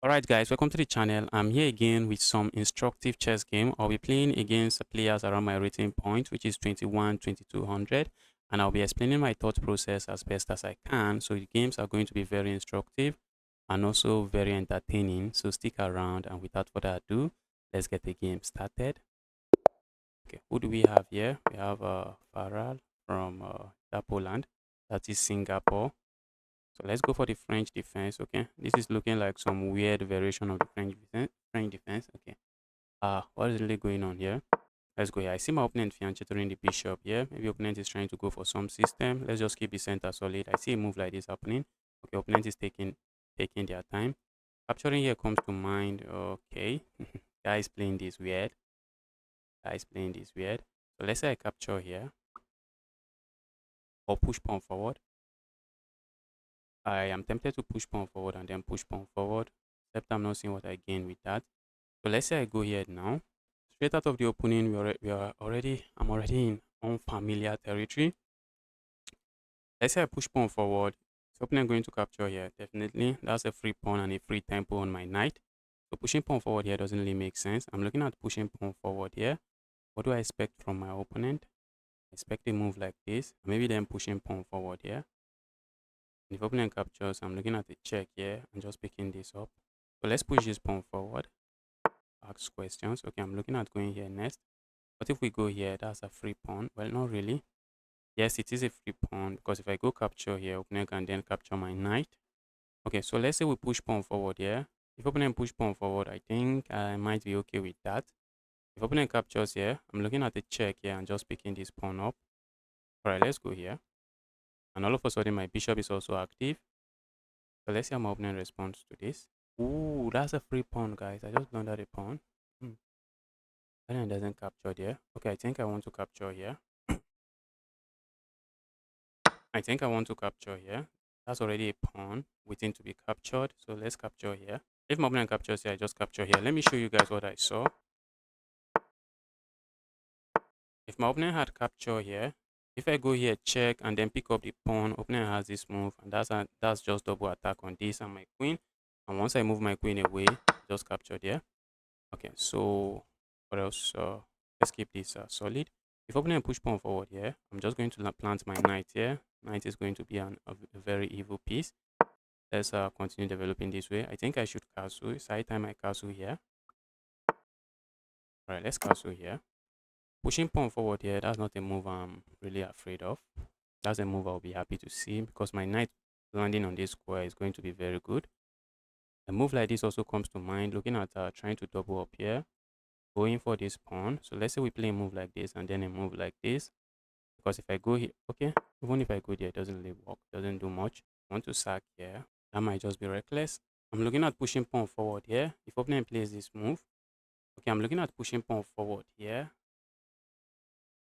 Alright guys, welcome to the channel. I'm here again with some instructive chess game. I'll be playing against players around my rating point, which is 21, 2200, and I'll be explaining my thought process as best as I can. So the games are going to be very instructive and also very entertaining. So stick around, and without further ado, let's get the game started. Okay, who do we have here? We have Faral from Poland, that is Singapore. So let's go for the French defense. Okay, this is looking like some weird variation of the French defense. Okay. What is really going on here? Let's go here. I see my opponent fianchetering the bishop here. Maybe opponent is trying to go for some system. Let's just keep the center solid. I see a move like this happening. Okay, opponent is taking their time. Capturing here comes to mind. Okay, guys playing this weird. Guys playing this weird. So let's say I capture here or push pawn forward. I am tempted to push pawn forward and then push pawn forward, except I'm not seeing what I gain with that. So let's say I go here now. Straight out of the opening, I'm already in unfamiliar territory. Let's say I push pawn forward. So opening going to capture here, definitely. That's a free pawn and a free tempo on my knight. So pushing pawn forward here doesn't really make sense. I'm looking at pushing pawn forward here. What do I expect from my opponent? I expect a move like this. Maybe then pushing pawn forward here. And if opponent captures, I'm looking at the check here and just picking this up. So let's push this pawn forward. Ask questions. Okay, I'm looking at going here next. What if we go here? That's a free pawn. Well, not really. Yes, it is a free pawn because if I go capture here, opponent can then capture my knight. Okay, so let's say we push pawn forward here. If opponent push pawn forward, I think I might be okay with that. If opponent captures here, I'm looking at the check here and just picking this pawn up. All right, let's go here. And all of a sudden, my bishop is also active. So let's see how my opponent responds to this. Ooh, that's a free pawn, guys. I just blundered a pawn. Hmm. And it doesn't capture there. Okay, I think I want to capture here. I think I want to capture here. That's already a pawn waiting to be captured. So let's capture here. If my opponent captures here, I just capture here. Let me show you guys what I saw. If my opponent had capture here, if I go here, check, and then pick up the pawn, opponent has this move, and that's just double attack on this and my queen. And once I move my queen away, just capture there. Okay, so what else? Let's keep this solid. If opponent push pawn forward here, I'm just going to plant my knight here. Knight is going to be a very evil piece. Let's continue developing this way. I think I should castle. Side time I castle here. All right, let's castle here. Pushing pawn forward here, that's not a move I'm really afraid of. That's a move I'll be happy to see because my knight landing on this square is going to be very good. A move like this also comes to mind, looking at trying to double up here, going for this pawn. So let's say we play a move like this and then a move like this. Because if I go here, okay, even if I go there, it doesn't really work, doesn't do much. I want to sack here. That might just be reckless. I'm looking at pushing pawn forward here. If opponent plays this move, okay, I'm looking at pushing pawn forward here.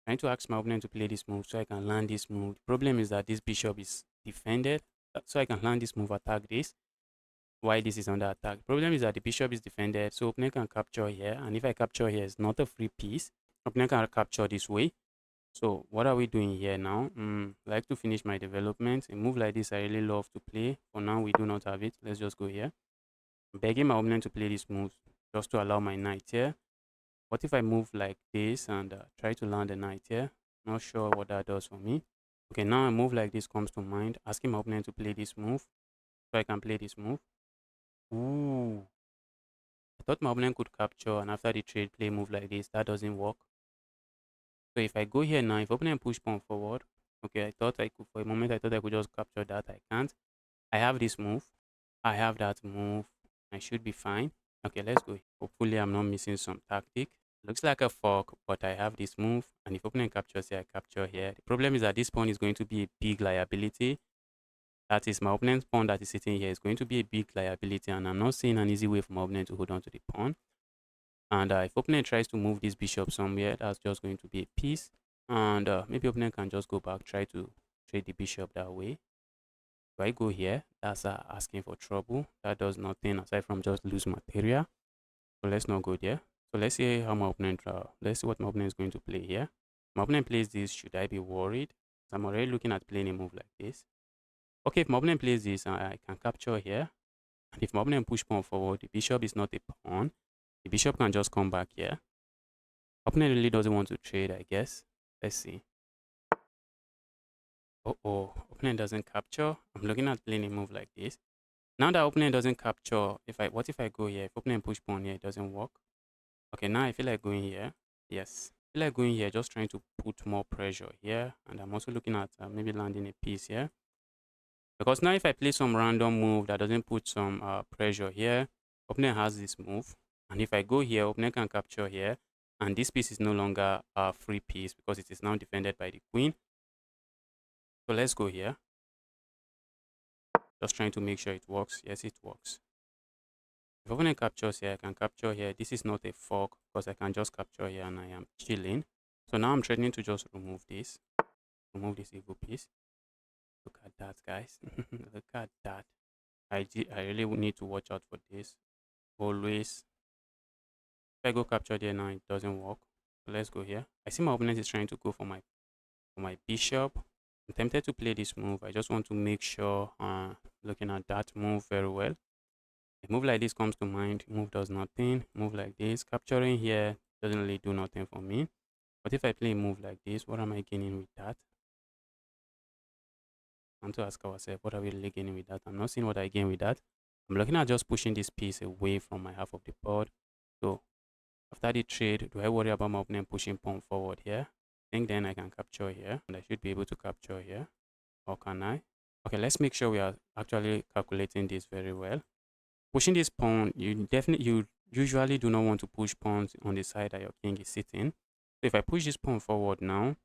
Trying to ask my opponent to play this move so I can land this move. The problem is that this bishop is defended, so I can land this move, attack this, while this is under attack. The problem is that the bishop is defended, so opponent can capture here, and if I capture here, it's not a free piece. Opponent can capture this way. So what are we doing here now? Like to finish my development. A move like this I really love to play. For now, we do not have it. Let's just go here. I'm begging my opponent to play this move just to allow my knight here. What if I move like this and try to land a knight here? Not sure what that does for me. Okay, now a move like this comes to mind. Asking my opponent to play this move so I can play this move. Ooh, I thought my opponent could capture and after the trade play a move like this. That doesn't work. So if I go here now, if opponent push pawn forward, okay, I thought I could, for a moment, I thought I could just capture that. I can't. I have this move. I have that move. I should be fine. Okay, let's go. Hopefully, I'm not missing some tactic. Looks like a fork, but I have this move. And if opponent captures here, I capture here. The problem is that this pawn is going to be a big liability. That is, my opponent's pawn that is sitting here is going to be a big liability. And I'm not seeing an easy way for my opponent to hold on to the pawn. And if opponent tries to move this bishop somewhere, that's just going to be a piece. And maybe opponent can just go back, try to trade the bishop that way. If I go here, that's asking for trouble. That does nothing aside from just lose material. So let's not go there. So let's see how my opponent, let's see what my opponent is going to play here. My opponent plays this, should I be worried? So I'm already looking at playing a move like this. Okay, if my opponent plays this, I can capture here. And if my opponent push pawn forward, the bishop is not a pawn. The bishop can just come back here. Opponent really doesn't want to trade, I guess. Let's see. Oh, opponent doesn't capture. I'm looking at playing a move like this. Now that opponent doesn't capture, what if I go here? If opponent push pawn here, it doesn't work. Okay, now I feel like going here. Yes. I feel like going here, just trying to put more pressure here. And I'm also looking at maybe landing a piece here. Because now if I play some random move that doesn't put some pressure here, opponent has this move. And if I go here, opponent can capture here. And this piece is no longer a free piece because it is now defended by the queen. So let's go here. Just trying to make sure it works. Yes, it works. If opponent captures here, I can capture here. This is not a fork because I can just capture here and I am chilling. So now I'm threatening to just remove this. Remove this evil piece. Look at that, guys. Look at that. I really need to watch out for this. Always. If I go capture there now, it doesn't work. So let's go here. I see my opponent is trying to go for my bishop. I'm tempted to play this move. I just want to make sure looking at that move very well. A move like this comes to mind. Move does nothing. Move like this. Capturing here doesn't really do nothing for me. But if I play a move like this, what am I gaining with that? I want to ask ourselves, what are we really gaining with that? I'm not seeing what I gain with that. I'm looking at just pushing this piece away from my half of the board. So after the trade, do I worry about my opponent pushing pawn forward here? I think then I can capture here, and I should be able to capture here. Or can I? Okay, let's make sure we are actually calculating this very well. Pushing this pawn, you usually do not want to push pawns on the side that your king is sitting. So if I push this pawn forward now,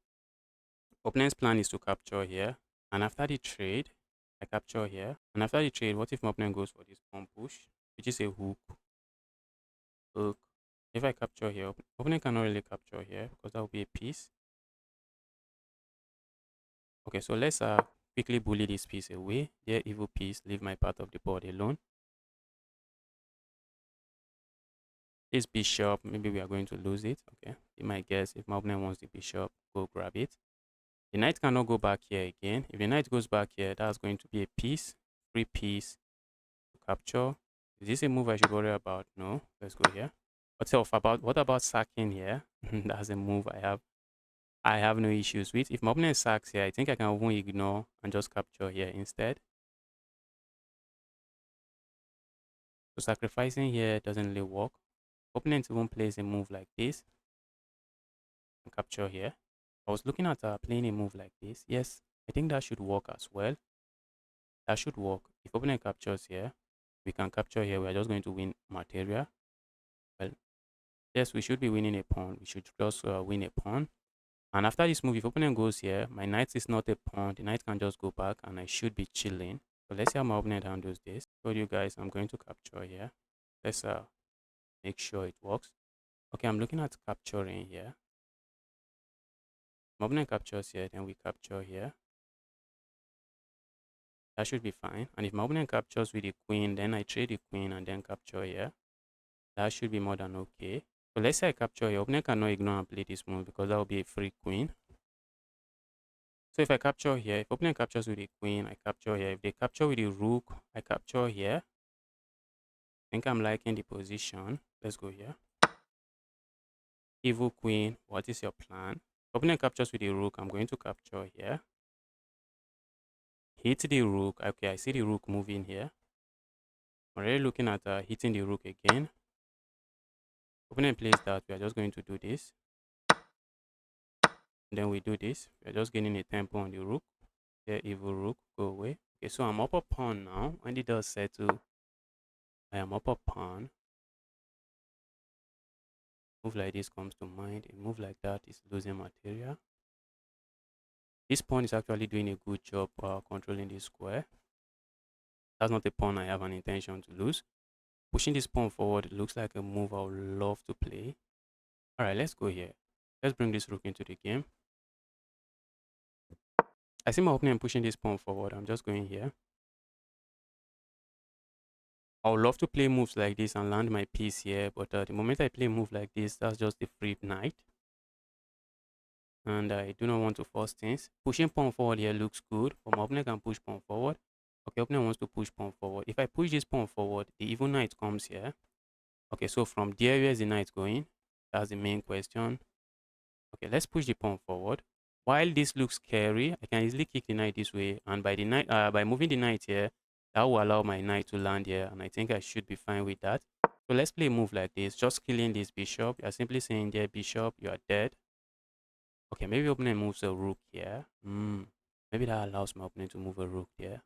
opponent's plan is to capture here. And after the trade, I capture here. And after the trade, what if my opponent goes for this pawn push, which is a hook? Hook. If I capture here, opponent cannot really capture here because that will be a piece. Okay, so let's quickly bully this piece away. There, evil piece, leave my part of the board alone. This bishop, maybe we are going to lose it. Okay, you might guess if my opponent wants the bishop, go grab it. The knight cannot go back here again. If the knight goes back here, that's going to be a piece, free piece to capture. Is this a move I should worry about? No. Let's go here. What about sacking here? That's a move I have no issues with. If my opponent sacks here, I think I can even ignore and just capture here instead. So sacrificing here doesn't really work. Opponent even plays a move like this and capture here. I was looking at playing a move like this. Yes, I think that should work as well. That should work. If opponent captures here, we can capture here. We are just going to win material. Well, yes, we should be winning a pawn. We should just win a pawn. And after this move, if opponent goes here, my knight is not a pawn. The knight can just go back and I should be chilling. So let's see how my opponent handles this. Told you guys I'm going to capture here. Let's make sure it works. Okay, I'm looking at capturing here. My opponent captures here, then we capture here. That should be fine. And if my opponent captures with the queen, then I trade the queen and then capture here. That should be more than okay. So let's say I capture here. Opponent cannot ignore and play this move because that will be a free queen. So if I capture here, if opponent captures with the queen, I capture here. If they capture with the rook, I capture here. I think I'm liking the position. Let's go here. Evil queen, what is your plan? Opponent captures with the rook, I'm going to capture here. Hit the rook. Okay, I see the rook moving here. I'm already looking at hitting the rook again. Opponent plays that. We are just going to do this. And then we do this. We are just gaining a tempo on the rook. There, evil rook, go away. Okay, so I'm up a pawn now. When it does settle, I am up a pawn. Move like this comes to mind. A move like that is losing material. This pawn is actually doing a good job controlling this square. That's not a pawn I have an intention to lose. Pushing this pawn forward looks like a move I would love to play. Alright, let's go here. Let's bring this rook into the game. I see my opponent pushing this pawn forward. I'm just going here. I would love to play moves like this and land my piece here, but the moment I play a move like this, that's just the free knight. And I do not want to force things. Pushing pawn forward here looks good, but my opponent can push pawn forward. Okay, opponent wants to push pawn forward. If I push this pawn forward, the evil knight comes here. Okay, so from there, where's the knight going? That's the main question. Okay, let's push the pawn forward. While this looks scary, I can easily kick the knight this way, and by moving the knight here, that will allow my knight to land here, and I think I should be fine with that. So let's play a move like this, just killing this bishop. You're simply saying there, bishop, you are dead. Okay, maybe opponent moves a rook here. Maybe that allows my opponent to move a rook there.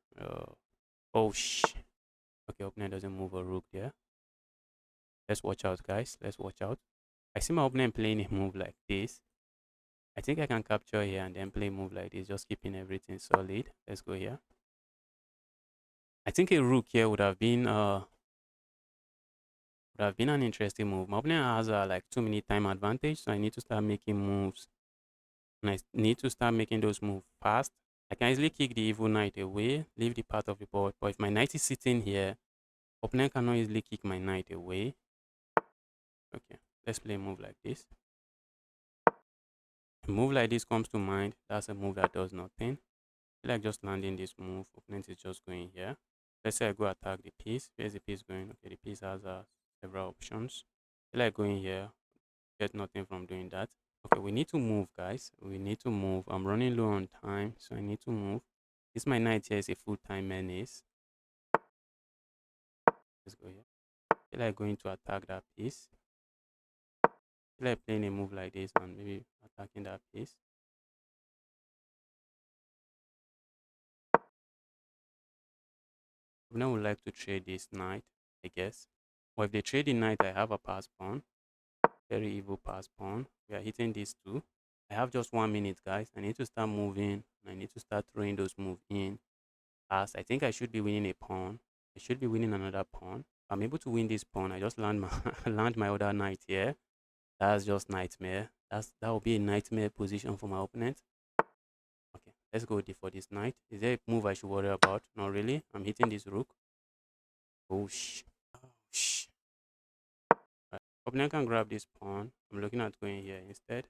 Oh, okay, opponent doesn't move a rook there. Let's watch out, guys. Let's watch out. I see my opponent playing a move like this. I think I can capture here and then play a move like this, just keeping everything solid. Let's go here. I think a rook here would have been an interesting move. My opponent has like 2 minute time advantage, so I need to start making moves. And I need to start making those moves fast. I can easily kick the evil knight away, leave the part of the board. But if my knight is sitting here, opponent cannot easily kick my knight away. Okay, let's play a move like this. A move like this comes to mind. That's a move that does nothing. I feel like just landing this move. Opponent is just going here. Let's say I go attack the piece. Where's the piece going? Okay, the piece has several options. I feel like going here. Get nothing from doing that. Okay, we need to move, guys. We need to move. I'm running low on time, so I need to move. This my knight here is a full-time menace. Let's go here. I feel like going to attack that piece. I feel like playing a move like this and maybe attacking that piece. Now would like to trade this knight, I guess. Or if they trade the knight, I have a pass pawn. Very evil pass pawn. We are hitting these two. I have just 1 minute, guys. I need to start moving. I need to start throwing those moves in. As I think I should be winning a pawn. I should be winning another pawn. If I'm able to win this pawn, I just land my land my other knight here. That's just nightmare. That will be a nightmare position for my opponent. Okay, let's go for this knight. Is there a move I should worry about? Not really. I'm hitting this rook. Oh sh. Oh sh. Right. Opponent can grab this pawn. I'm looking at going here instead.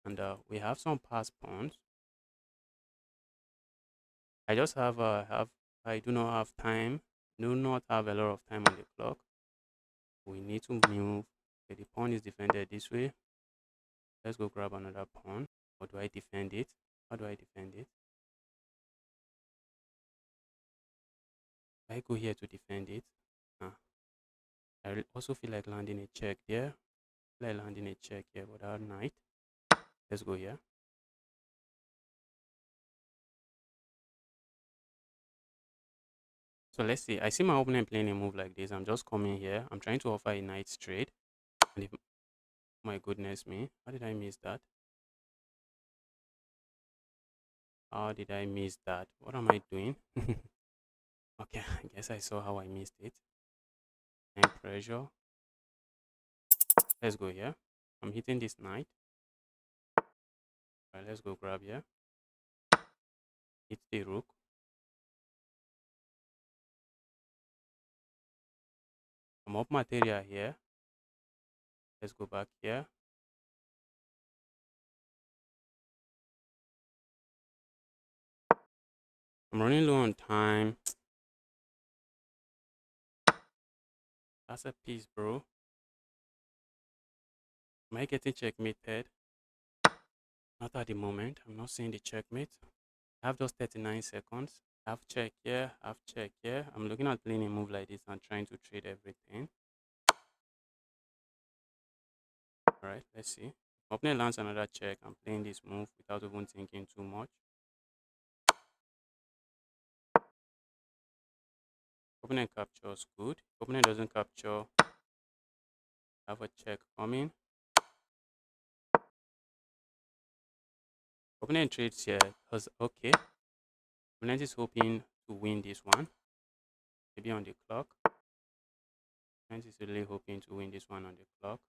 And we have some pass pawns. I just have I do not have time. Do not have a lot of time on the clock. We need to move. Okay, the pawn is defended this way. Let's go grab another pawn. Or do I defend it? How do I defend it? I go here to defend it. I also feel like landing a check there. I feel like landing a check here without knight. Let's go here. So let's see. I see my opponent playing a move like this. I'm just coming here. I'm trying to offer a knight straight. And if, my goodness me, how did I miss that? How did I miss that? What am I doing? Okay, I guess I saw how I missed it. And pressure. Let's go here. I'm hitting this knight. Alright, let's go grab here. Hit the rook. I'm up material here. Let's go back here. I'm running low on time. That's a piece, bro. Am I getting checkmated? Not at the moment. I'm not seeing the checkmate. I have just 39 seconds. I have check here. I have check here. I'm looking at playing a move like this and trying to trade everything. Alright, let's see. Opponent lands another check. I'm playing this move without even thinking too much. Opponent captures good. Opponent doesn't capture. I have a check coming. Opponent trades here because okay. Opponent is hoping to win this one. Maybe on the clock. Opponent is really hoping to win this one on the clock.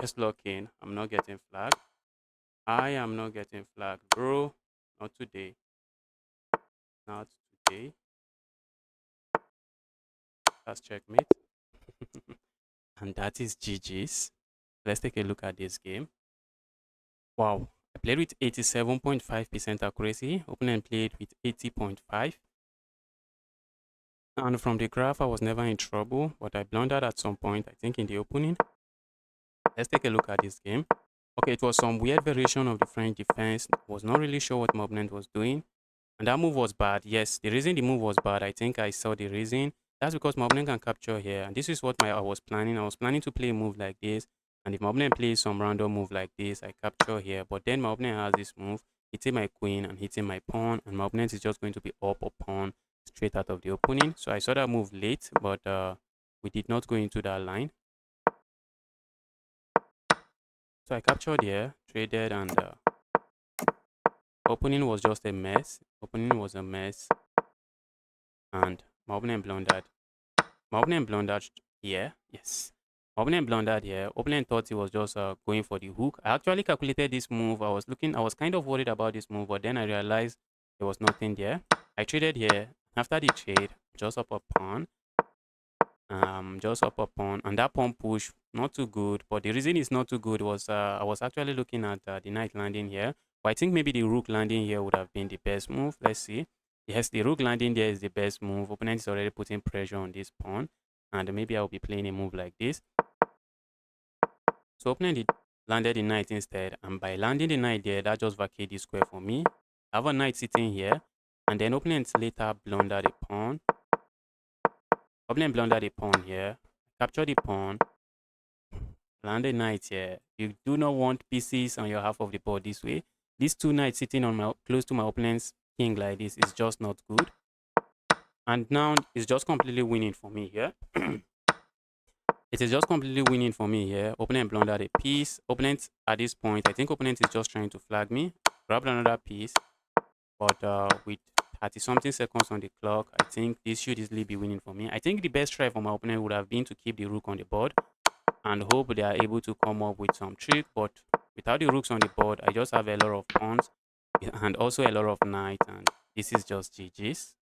Just lock in. I'm not getting flagged. I am not getting flagged, bro. Not today. Not today. That's checkmate. And that is GG's. Let's take a look at this game. Wow. I played with 87.5% accuracy. Opponent played with 80.5. And from the graph, I was never in trouble, but I blundered at some point, I think in the opening. Let's take a look at this game. Okay, it was some weird variation of the French defense. Was not really sure what my opponent was doing. And that move was bad. Yes, the reason the move was bad, I think I saw the reason. That's because my opponent can capture here. And this is what I was planning. I was planning to play a move like this. And if my opponent plays some random move like this, I capture here. But then my opponent has this move, hitting my queen and hitting my pawn. And my opponent is just going to be up or pawn straight out of the opening. So I saw that move late, but we did not go into that line. So I captured here, traded, and opening was just a mess. Opening was a mess. And my opponent blundered. My opponent blundered here. Yes. My opponent blundered here. Opponent thought he was just going for the hook. I actually calculated this move. I was kind of worried about this move, but then I realized there was nothing there. I traded here. After the trade, just up a pawn. Just up a pawn. And that pawn push, not too good. But the reason it's not too good was I was actually looking at the knight landing here. But I think maybe the rook landing here would have been the best move. Let's see. Yes, the rook landing there is the best move. Opponent is already putting pressure on this pawn. And maybe I'll be playing a move like this. So opponent landed the knight instead. And by landing the knight there, that just vacated the square for me. I have a knight sitting here. And then opponent later blundered the pawn. Opponent blundered the pawn here. Capture the pawn. Land a knight here. You do not want pieces on your half of the board this way. These two knights sitting on my close to my opponent's king like this is just not good. And now it's just completely winning for me here. It is just completely winning for me here. Opponent blundered a piece. Opponent at this point, I think opponent is just trying to flag me. Grabbed another piece. But with 30 something seconds on the clock, I think this should easily be winning for me. I think the best try for my opponent would have been to keep the rook on the board and hope they are able to come up with some trick. But without the rooks on the board, I just have a lot of pawns and also a lot of knights, and this is just GG's.